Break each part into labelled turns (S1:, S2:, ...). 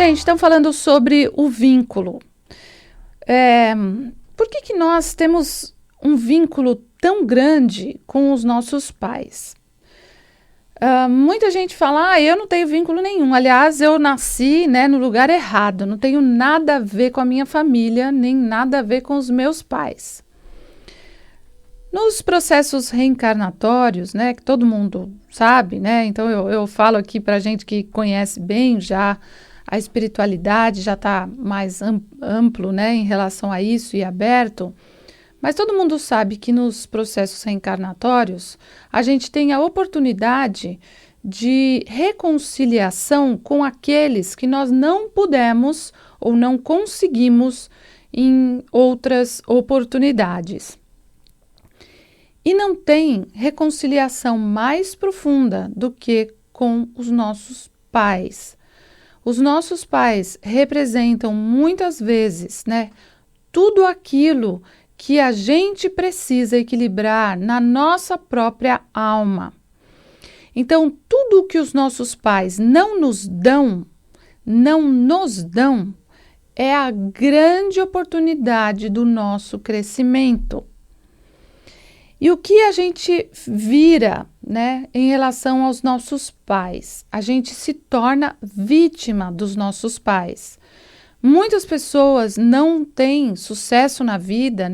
S1: Gente, estamos falando sobre o vínculo. Por que nós temos um vínculo tão grande com os nossos pais? Muita gente fala, eu não tenho vínculo nenhum. Aliás, eu nasci, no lugar errado. Não tenho nada a ver com a minha família, nem nada a ver com os meus pais. Nos processos reencarnatórios, que todo mundo sabe, então eu falo aqui para gente que conhece bem já a espiritualidade, já está mais amplo, em relação a isso e aberto, mas todo mundo sabe que nos processos reencarnatórios a gente tem a oportunidade de reconciliação com aqueles que nós não pudemos ou não conseguimos em outras oportunidades. E não tem reconciliação mais profunda do que com os nossos pais. Os nossos pais representam muitas vezes, tudo aquilo que a gente precisa equilibrar na nossa própria alma. Então, tudo que os nossos pais não nos dão, é a grande oportunidade do nosso crescimento. E o que a gente vira, em relação aos nossos pais? A gente se torna vítima dos nossos pais. Muitas pessoas não têm sucesso na vida,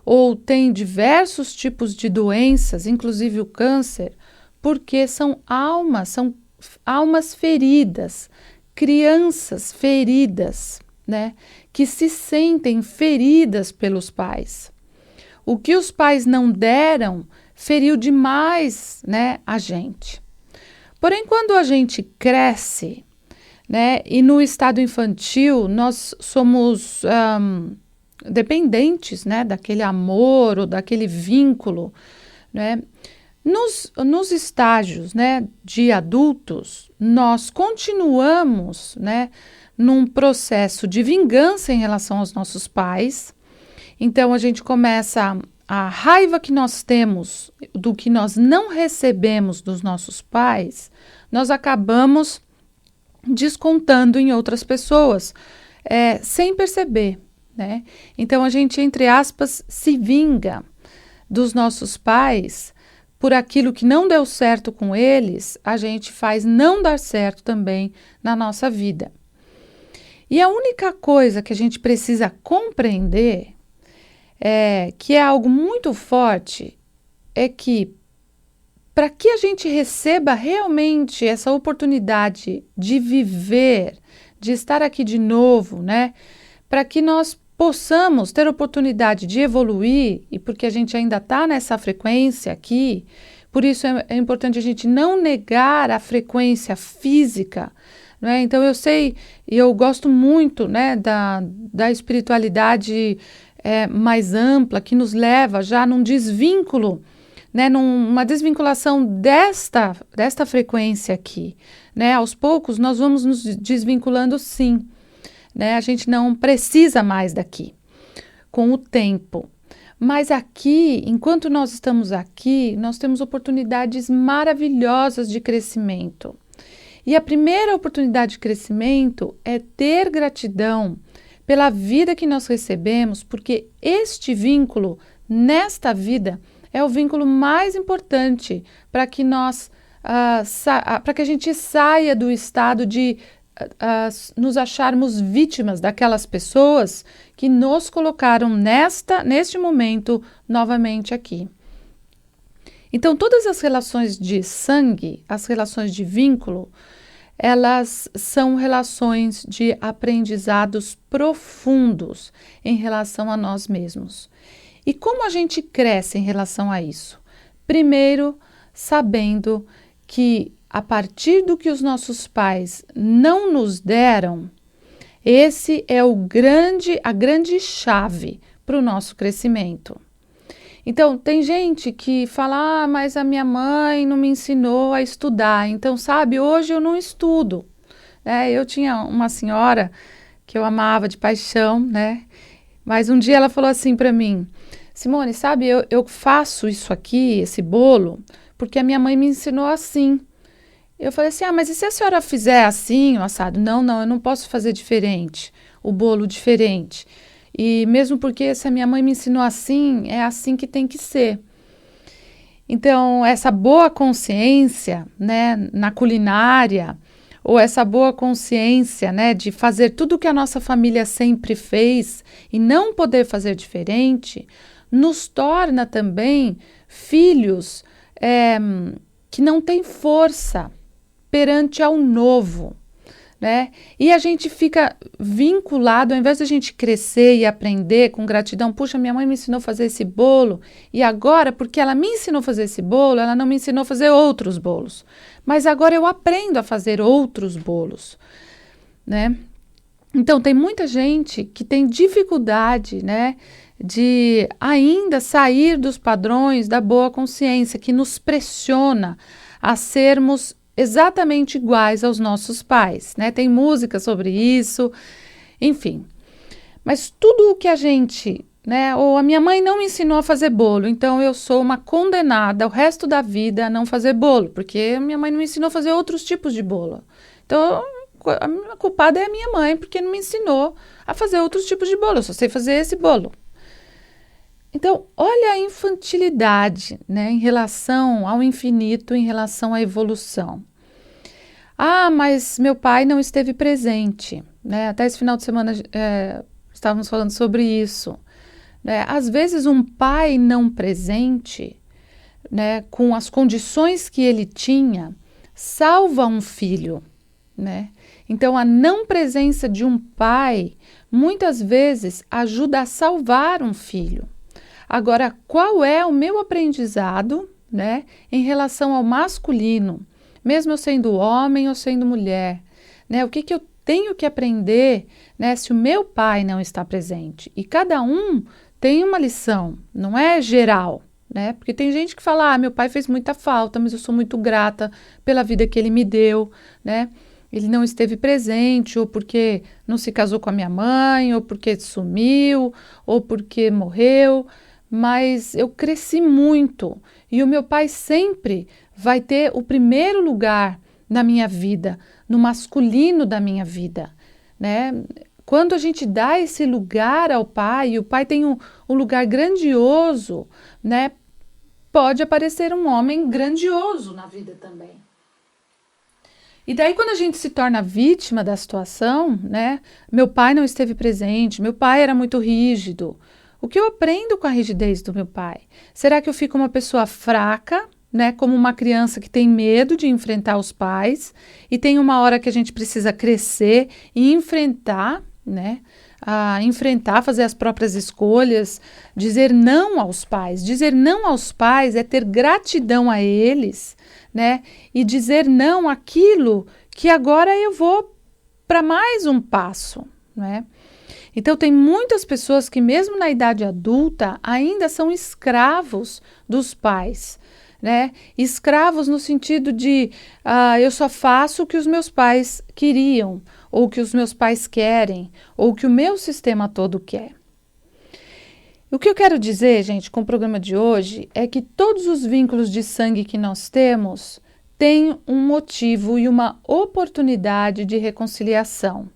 S1: ou têm diversos tipos de doenças, inclusive o câncer, porque são almas feridas, crianças feridas, que se sentem feridas pelos pais. O que os pais não deram feriu demais, a gente. Porém, quando a gente cresce, e no estado infantil nós somos dependentes, daquele amor ou daquele vínculo, Nos estágios, de adultos, nós continuamos, num processo de vingança em relação aos nossos pais. Então, a gente começa a raiva que nós temos do que nós não recebemos dos nossos pais, nós acabamos descontando em outras pessoas, sem perceber, Então, a gente, entre aspas, se vinga dos nossos pais por aquilo que não deu certo com eles, a gente faz não dar certo também na nossa vida. E a única coisa que a gente precisa compreender que é algo muito forte, é que para que a gente receba realmente essa oportunidade de viver, de estar aqui de novo, para que nós possamos ter oportunidade de evoluir, e porque a gente ainda está nessa frequência aqui, por isso é importante a gente não negar a frequência física, Então eu sei, e eu gosto muito, da espiritualidade mais ampla, que nos leva já num desvínculo, numa desvinculação desta frequência aqui, Aos poucos nós vamos nos desvinculando, sim, A gente não precisa mais daqui, com o tempo. Mas aqui, enquanto nós estamos aqui, nós temos oportunidades maravilhosas de crescimento. E a primeira oportunidade de crescimento é ter gratidão pela vida que nós recebemos, porque este vínculo, nesta vida, é o vínculo mais importante para que para que a gente saia do estado de nos acharmos vítimas daquelas pessoas que nos colocaram neste momento novamente aqui. Então, todas as relações de sangue, as relações de vínculo, elas são relações de aprendizados profundos em relação a nós mesmos. E como a gente cresce em relação a isso? Primeiro, sabendo que a partir do que os nossos pais não nos deram, esse é a grande chave para o nosso crescimento. Então, tem gente que fala, mas a minha mãe não me ensinou a estudar, então, sabe, hoje eu não estudo. Eu tinha uma senhora que eu amava de paixão, mas um dia ela falou assim para mim, Simone, sabe, eu faço isso aqui, esse bolo, porque a minha mãe me ensinou assim. Eu falei assim, mas e se a senhora fizer assim, o assado? Não, eu não posso fazer diferente, o bolo diferente. E mesmo porque se a minha mãe me ensinou assim, é assim que tem que ser. Então, essa boa consciência, né, na culinária, ou essa boa consciência, né, de fazer tudo o que a nossa família sempre fez e não poder fazer diferente, nos torna também filhos que não têm força perante ao novo, né? E a gente fica vinculado, ao invés de a gente crescer e aprender com gratidão, puxa, minha mãe me ensinou a fazer esse bolo, e agora, porque ela me ensinou a fazer esse bolo, ela não me ensinou a fazer outros bolos. Mas agora eu aprendo a fazer outros bolos, né? Então, tem muita gente que tem dificuldade, né, de ainda sair dos padrões da boa consciência, que nos pressiona a sermos exatamente iguais aos nossos pais, né? Tem música sobre isso, enfim. Mas tudo o que a gente, né? Ou a minha mãe não me ensinou a fazer bolo, então eu sou uma condenada o resto da vida a não fazer bolo, porque a minha mãe não me ensinou a fazer outros tipos de bolo. Então, a culpada é a minha mãe, porque não me ensinou a fazer outros tipos de bolo, eu só sei fazer esse bolo. Então, olha a infantilidade, né, em relação ao infinito, em relação à evolução. Mas meu pai não esteve presente, né? Até esse final de semana estávamos falando sobre isso, né? Às vezes um pai não presente, né, com as condições que ele tinha, salva um filho, né? Então a não presença de um pai muitas vezes ajuda a salvar um filho. Agora, qual é o meu aprendizado, né, em relação ao masculino? Mesmo eu sendo homem ou sendo mulher, né? O que eu tenho que aprender, né, se o meu pai não está presente? E cada um tem uma lição, não é geral, né? Porque tem gente que fala, meu pai fez muita falta, mas eu sou muito grata pela vida que ele me deu, né? Ele não esteve presente, ou porque não se casou com a minha mãe, ou porque sumiu, ou porque morreu, mas eu cresci muito e o meu pai sempre vai ter o primeiro lugar na minha vida, no masculino da minha vida, né? Quando a gente dá esse lugar ao pai, e o pai tem um lugar grandioso, né? Pode aparecer um homem grandioso na vida também. E daí, quando a gente se torna vítima da situação, né? Meu pai não esteve presente, meu pai era muito rígido. O que eu aprendo com a rigidez do meu pai? Será que eu fico uma pessoa fraca, né? Como uma criança que tem medo de enfrentar os pais, e tem uma hora que a gente precisa crescer e enfrentar, né? Enfrentar, fazer as próprias escolhas, dizer não aos pais. Dizer não aos pais é ter gratidão a eles, né? E dizer não àquilo que agora eu vou para mais um passo, né? Então, tem muitas pessoas que, mesmo na idade adulta, ainda são escravos dos pais, né? Escravos no sentido de eu só faço o que os meus pais queriam, ou o que os meus pais querem, ou o que o meu sistema todo quer. O que eu quero dizer, gente, com o programa de hoje é que todos os vínculos de sangue que nós temos têm um motivo e uma oportunidade de reconciliação.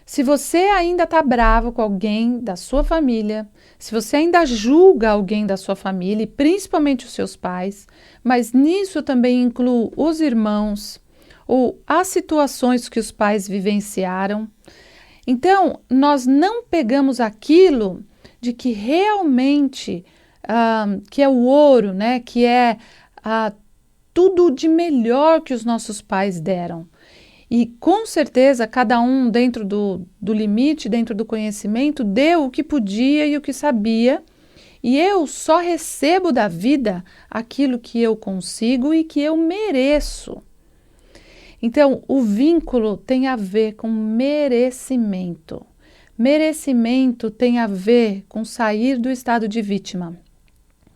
S1: Se você ainda está bravo com alguém da sua família, se você ainda julga alguém da sua família, e principalmente os seus pais, mas nisso também inclui os irmãos ou as situações que os pais vivenciaram, então nós não pegamos aquilo de que realmente que é o ouro, né? Que é tudo de melhor que os nossos pais deram. E com certeza cada um dentro do limite, dentro do conhecimento, deu o que podia e o que sabia. E eu só recebo da vida aquilo que eu consigo e que eu mereço. Então, o vínculo tem a ver com merecimento. Merecimento tem a ver com sair do estado de vítima.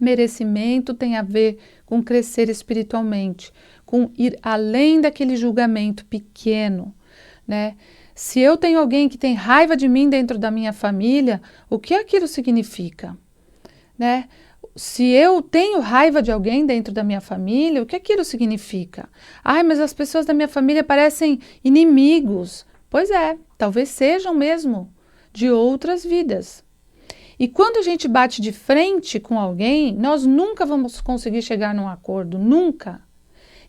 S1: Merecimento tem a ver com crescer espiritualmente, com ir além daquele julgamento pequeno, né? Se eu tenho alguém que tem raiva de mim dentro da minha família, o que aquilo significa, né? se eu tenho raiva de alguém dentro da minha família, o que aquilo significa? Ai, mas as pessoas da minha família parecem inimigos. Pois é, talvez sejam mesmo de outras vidas. E quando a gente bate de frente com alguém, nós nunca vamos conseguir chegar num acordo, nunca.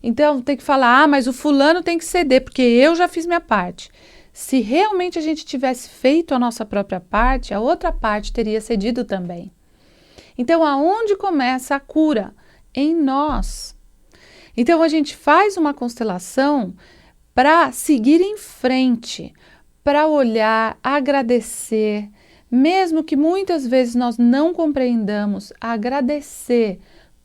S1: Então tem que falar, mas o fulano tem que ceder, porque eu já fiz minha parte. Se realmente a gente tivesse feito a nossa própria parte, a outra parte teria cedido também. Então, aonde começa a cura? Em nós. Então, a gente faz uma constelação para seguir em frente, para olhar, agradecer, mesmo que muitas vezes nós não compreendamos, agradecer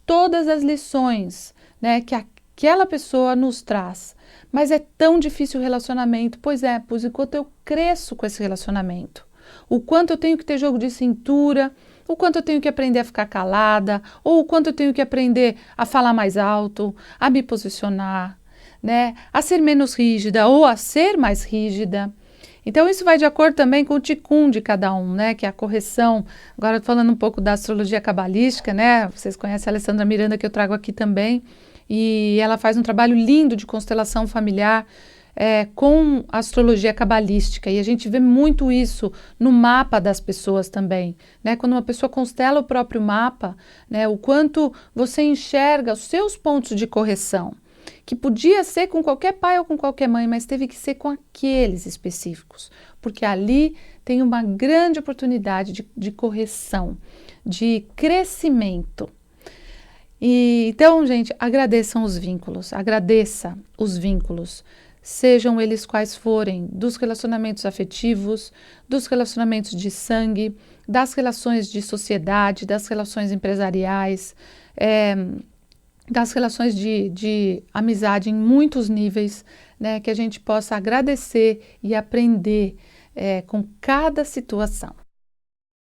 S1: todas as lições, né, que aquela pessoa nos traz. Mas é tão difícil o relacionamento. Pois enquanto eu cresço com esse relacionamento, o quanto eu tenho que ter jogo de cintura, o quanto eu tenho que aprender a ficar calada, ou o quanto eu tenho que aprender a falar mais alto, a me posicionar, né, a ser menos rígida ou a ser mais rígida. Então, isso vai de acordo também com o Tikkun de cada um, né, que é a correção. Agora, falando um pouco da astrologia cabalística, né, vocês conhecem a Alessandra Miranda, que eu trago aqui também, e ela faz um trabalho lindo de constelação familiar, com astrologia cabalística, e a gente vê muito isso no mapa das pessoas também, né? Quando uma pessoa constela o próprio mapa, né, o quanto você enxerga os seus pontos de correção, que podia ser com qualquer pai ou com qualquer mãe, mas teve que ser com aqueles específicos, porque ali tem uma grande oportunidade de correção, de crescimento. E, então, gente, agradeça os vínculos, sejam eles quais forem, dos relacionamentos afetivos, dos relacionamentos de sangue, das relações de sociedade, das relações empresariais, das relações de amizade em muitos níveis, né, que a gente possa agradecer e aprender com cada situação.